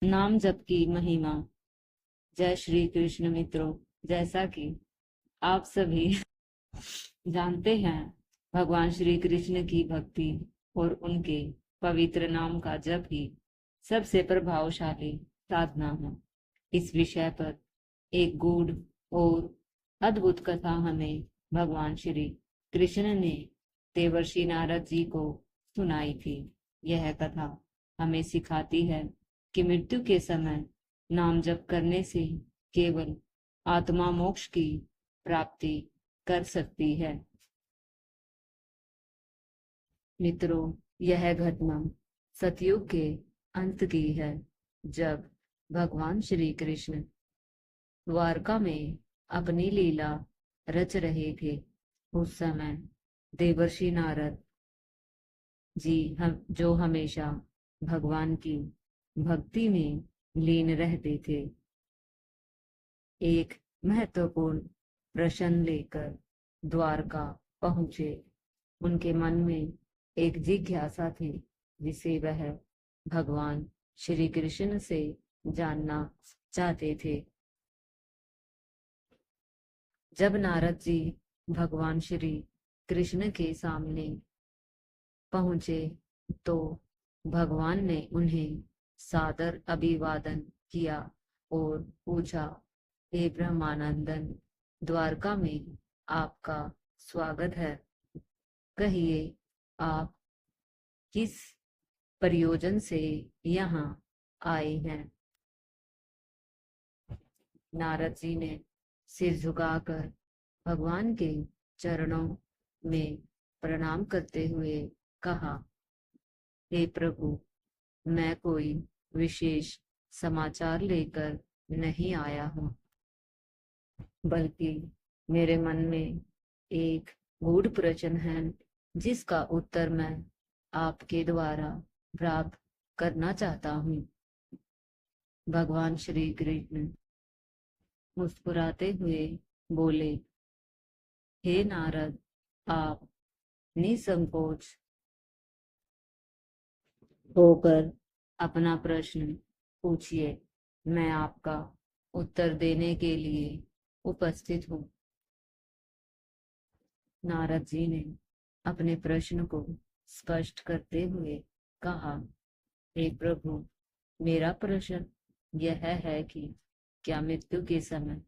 नाम जप की महिमा। जय श्री कृष्ण मित्रों, जैसा कि आप सभी जानते हैं, भगवान श्री कृष्ण की भक्ति और उनके पवित्र नाम का जप ही सबसे प्रभावशाली साधना है। इस विषय पर एक गूढ़ और अद्भुत कथा हमें भगवान श्री कृष्ण ने देवर्षि नारद जी को सुनाई थी। यह कथा हमें सिखाती है कि मृत्यु के समय नाम जप करने से केवल आत्मा मोक्ष की प्राप्ति कर सकती है। मित्रों, यह घटना सतयुग के अंत की है, जब भगवान श्री कृष्ण द्वारका में अपनी लीला रच रहे थे। उस समय देवर्षि नारद जी हम जो हमेशा भगवान की भक्ति में लीन रहते थे, एक महत्वपूर्ण प्रश्न लेकर द्वारका पहुंचे। उनके मन में एक जिज्ञासा थी, जिसे वह भगवान श्री कृष्ण से जानना चाहते थे। जब नारद जी भगवान श्री कृष्ण के सामने पहुंचे तो भगवान ने उन्हें सादर अभिवादन किया और पूछा, हे ब्रह्मानंदन, द्वारका में आपका स्वागत है। कहिए, आप किस प्रयोजन से यहाँ आए हैं? नारद जी ने सिर झुकाकर भगवान के चरणों में प्रणाम करते हुए कहा, हे प्रभु, मैं कोई विशेष समाचार लेकर नहीं आया हूँ, बल्कि मेरे मन में एक गूढ़ प्रश्न है, जिसका उत्तर मैं आपके द्वारा प्राप्त करना चाहता हूँ। भगवान श्री कृष्ण मुस्कुराते हुए बोले, हे नारद, आप निसंकोच होकर अपना प्रश्न पूछिए। मैं आपका उत्तर देने के लिए उपस्थित हूँ। नारद जी ने अपने प्रश्न को स्पष्ट करते हुए कहा, हे प्रभु, मेरा प्रश्न यह है कि क्या मृत्यु के समय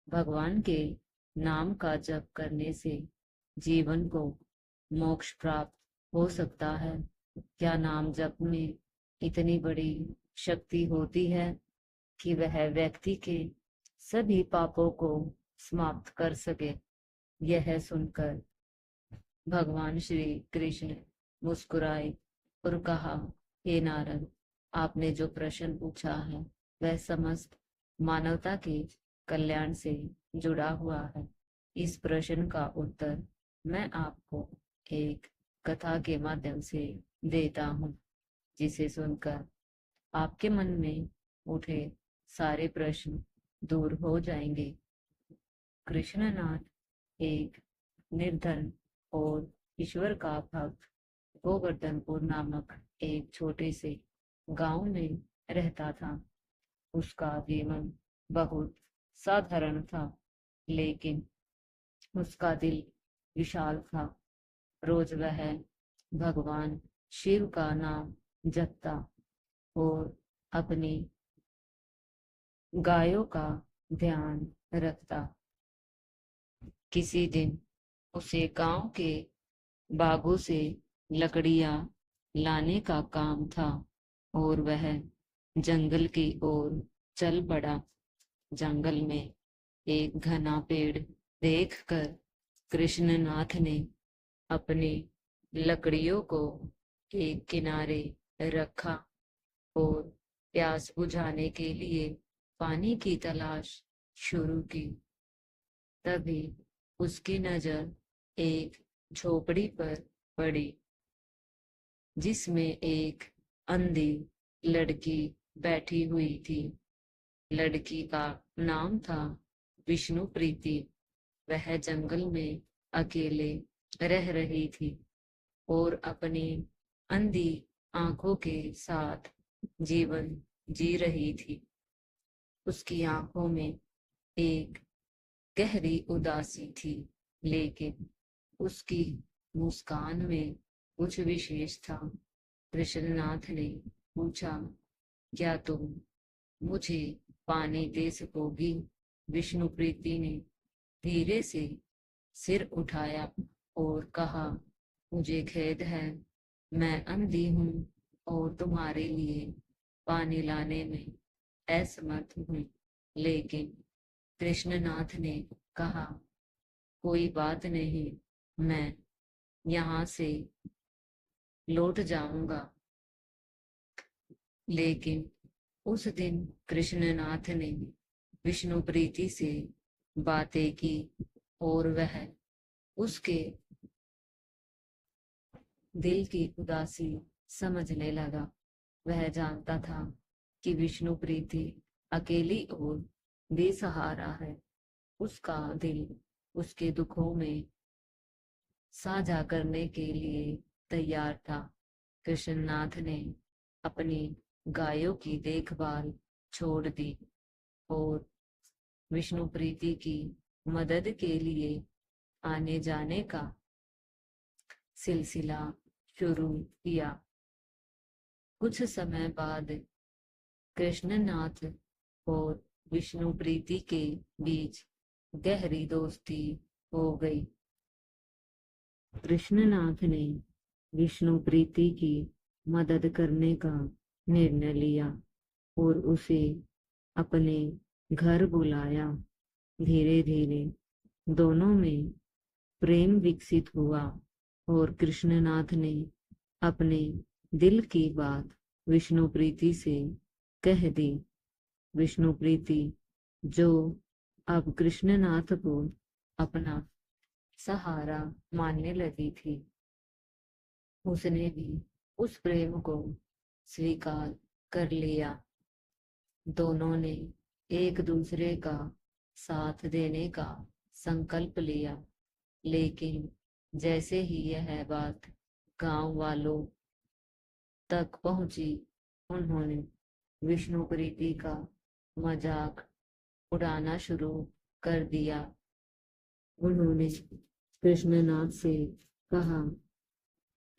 भगवान के नाम का जप करने से जीवन को मोक्ष प्राप्त हो सकता है? क्या नाम जप में इतनी बड़ी शक्ति होती है कि वह व्यक्ति के सभी पापों को समाप्त कर सके? यह सुनकर भगवान श्री कृष्ण मुस्कुराए और कहा, हे नारद, आपने जो प्रश्न पूछा है वह समस्त मानवता के कल्याण से जुड़ा हुआ है। इस प्रश्न का उत्तर मैं आपको एक कथा के माध्यम से देता हूँ, जिसे सुनकर आपके मन में उठे सारे प्रश्न दूर हो जाएंगे। कृष्णनाथ एक निर्धन और ईश्वर का भक्त गोवर्धनपुर नामक एक छोटे से गांव में रहता था। उसका जीवन बहुत साधारण था, लेकिन उसका दिल विशाल था। रोज वह भगवान शिव का नाम जपता और अपनी गायों का ध्यान रखता। किसी दिन उसे गांव के बागों से लकड़ियां लाने का काम था और वह जंगल की ओर चल पड़ा। जंगल में एक घना पेड़ देखकर कृष्णनाथ ने अपनी लकड़ियों को एक किनारे रखा और प्यास बुझाने के लिए पानी की तलाश शुरू की। तभी उसकी नजर एक झोपड़ी पर पड़ी, जिसमें एक अंधी लड़की बैठी हुई थी। लड़की का नाम था विष्णु प्रीति। वह जंगल में अकेले रह रही थी और अपनी अंधी आंखों के साथ जीवन जी रही थी। उसकी आंखों में एक गहरी उदासी थी, लेकिन उसकी मुस्कान में कुछ विशेष था। कृष्णनाथ ने पूछा, क्या तुम मुझे पानी दे सकोगी? विष्णु प्रीति ने धीरे से सिर उठाया और कहा, मुझे खेद है, मैं अंधी हूँ और तुम्हारे लिए पानी लाने में असमर्थ हूँ। लेकिन कृष्णनाथ ने कहा, कोई बात नहीं, मैं यहाँ से लौट जाऊंगा। लेकिन उस दिन कृष्णनाथ ने विष्णु प्रीति से बातें की और वह उसके दिल की उदासी समझने लगा। वह जानता था कि विष्णु प्रीति अकेली और बेसहारा है। उसका दिल उसके दुखों में साझा करने के लिए तैयार था। कृष्णनाथ ने अपनी गायों की देखभाल छोड़ दी और विष्णु प्रीति की मदद के लिए आने जाने का सिलसिला शुरू किया। कुछ समय बाद कृष्णनाथ और विष्णु प्रीति के बीच गहरी दोस्ती हो गई। कृष्णनाथ ने विष्णु प्रीति की मदद करने का निर्णय लिया और उसे अपने घर बुलाया। धीरे धीरे दोनों में प्रेम विकसित हुआ और कृष्णनाथ ने अपने दिल की बात विष्णु प्रीति से कह दी। विष्णु प्रीति, जो अब कृष्णनाथ को अपना सहारा मानने लगी थी, उसने भी उस प्रेम को स्वीकार कर लिया। दोनों ने एक दूसरे का साथ देने का संकल्प लिया। लेकिन जैसे ही यह बात गांव वालों तक पहुंची, उन्होंने विष्णु प्रीति का मजाक उड़ाना शुरू कर दिया। उन्होंने कृष्णनाथ से कहा,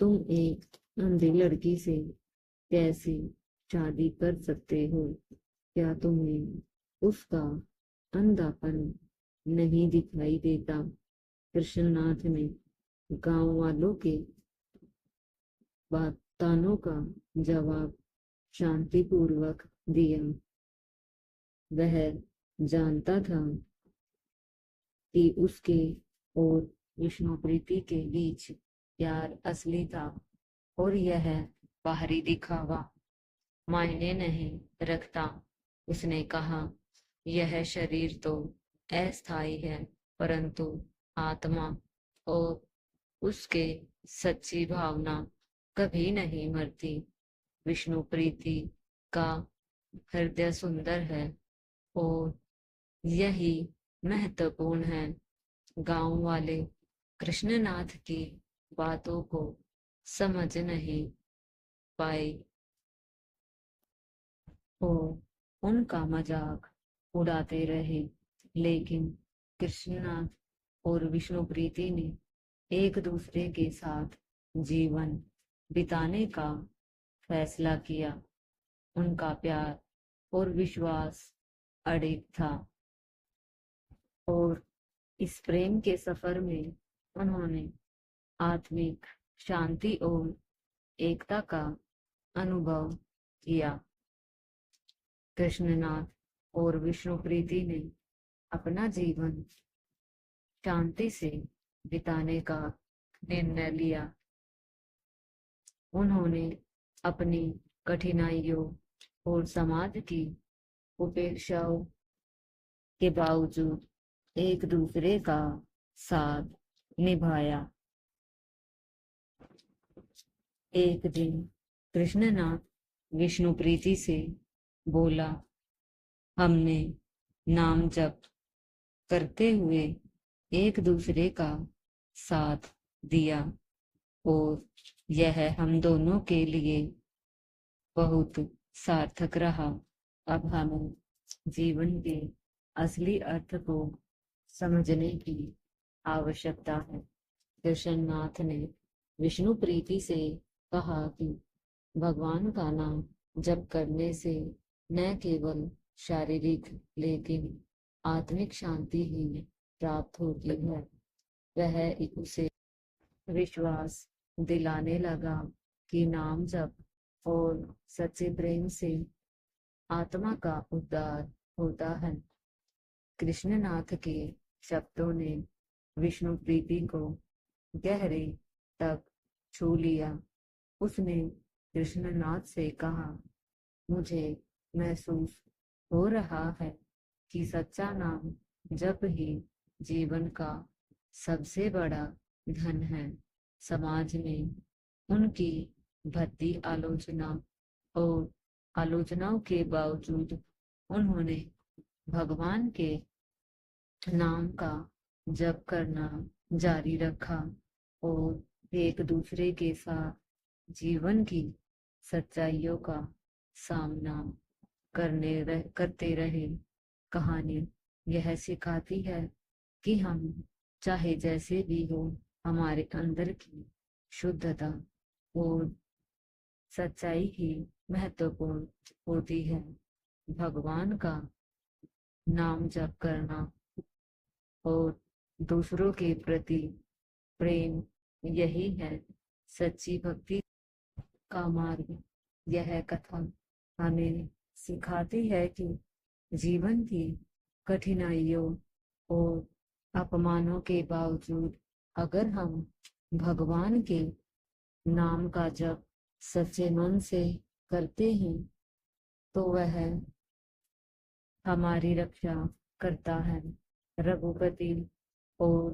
तुम एक अंधी लड़की से कैसे शादी कर सकते हो? क्या तुम्हें उसका अंधापन नहीं दिखाई देता? कृष्णनाथ ने गांव वालों के बातों का जवाब शांतिपूर्वक दिया। वह जानता था कि उसके और विष्णु प्रीति के बीच प्यार असली था और यह बाहरी दिखावा मायने नहीं रखता। उसने कहा, यह शरीर तो अस्थायी है, परंतु आत्मा और उसके सच्ची भावना कभी नहीं मरती। विष्णु प्रीति का हृदय सुंदर है और यही महत्वपूर्ण है। गांव वाले कृष्णनाथ की बातों को समझ नहीं पाए और उनका मजाक उड़ाते रहे। लेकिन कृष्णनाथ और विष्णु प्रीति ने एक दूसरे के साथ जीवन बिताने का फैसला किया। उनका प्यार और विश्वास अडिग था और इस प्रेम के सफर में उन्होंने आत्मिक शांति और एकता का अनुभव किया। कृष्णनाथ और विष्णु प्रीति ने अपना जीवन शांति से बिताने का निर्णय लिया। उन्होंने अपनी कठिनाइयों और समाज की उपेक्षाओं के बावजूद एक दूसरे का साथ निभाया। एक दिन कृष्णनाथ विष्णु प्रीति से बोला, हमने नाम जप करते हुए एक दूसरे का साथ दिया और यह हम दोनों के लिए बहुत सार्थक रहा। अब हमें जीवन के असली अर्थ को समझने की आवश्यकता है। कृष्णनाथ ने विष्णु प्रीति से कहा कि भगवान का नाम जप करने से न केवल शारीरिक लेकिन आत्मिक शांति ही प्राप्त होती है। वह उसे विश्वास दिलाने लगा कि नाम जप और सच्चे प्रेम से आत्मा का उद्धार होता है। कृष्णनाथ के शब्दों ने विष्णु प्रीति को गहरे तक छू लिया। उसने कृष्णनाथ से कहा, मुझे महसूस हो रहा है कि सच्चा नाम जप ही जीवन का सबसे बड़ा धन है। समाज में उनकी भद्दी आलोचना और आलोचनाओं के बावजूद उन्होंने भगवान के नाम का जप करना जारी रखा और एक दूसरे के साथ जीवन की सच्चाइयों का सामना करते रहे। कहानी यह सिखाती है कि हम चाहे जैसे भी हो, हमारे अंदर की शुद्धता और सच्चाई ही महत्वपूर्ण होती है। भगवान का नाम जप करना और दूसरों के प्रति प्रेम, यही है सच्ची भक्ति का मार्ग। यह कथा हमें सिखाती है कि जीवन की कठिनाइयों और अपमानों के बावजूद अगर हम भगवान के नाम का जप सच्चे मन से करते हैं तो वह हमारी रक्षा करता है। रघुपति और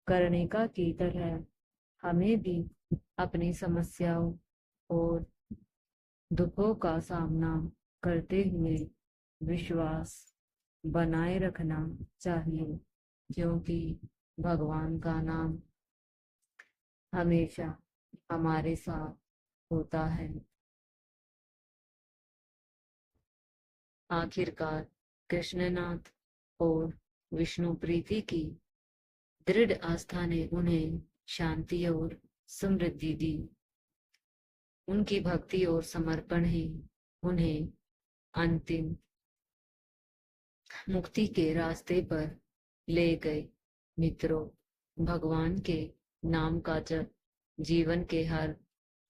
कर्णिका की तरह हमें भी अपनी समस्याओं और दुखों का सामना करते हुए विश्वास बनाए रखना चाहिए, क्योंकि भगवान का नाम हमेशा हमारे साथ होता है। आखिरकार कृष्णनाथ और विष्णु प्रीति की दृढ़ आस्था ने उन्हें शांति और समृद्धि दी। उनकी भक्ति और समर्पण ही उन्हें अंतिम मुक्ति के रास्ते पर ले गए। मित्रों, भगवान के नाम का जप जीवन के हर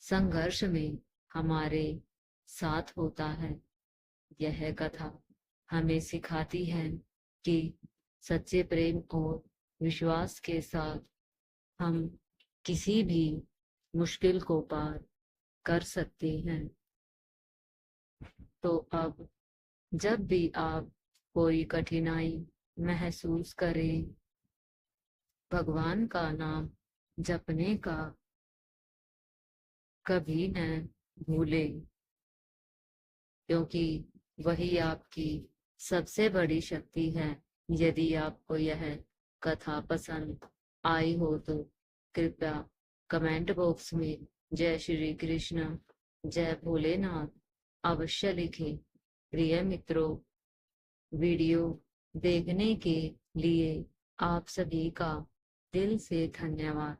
संघर्ष में हमारे साथ होता है। यह कथा हमें सिखाती है कि सच्चे प्रेम और विश्वास के साथ हम किसी भी मुश्किल को पार कर सकते हैं। तो अब जब भी आप कोई कठिनाई महसूस करें, भगवान का नाम जपने का कभी न भूलें, क्योंकि वही आपकी सबसे बड़ी शक्ति है। यदि आपको यह कथा पसंद आई हो तो कृपया कमेंट बॉक्स में जय श्री कृष्ण, जय भोलेनाथ अवश्य लिखें। प्रिय मित्रों, वीडियो देखने के लिए आप सभी का दिल से धन्यवाद।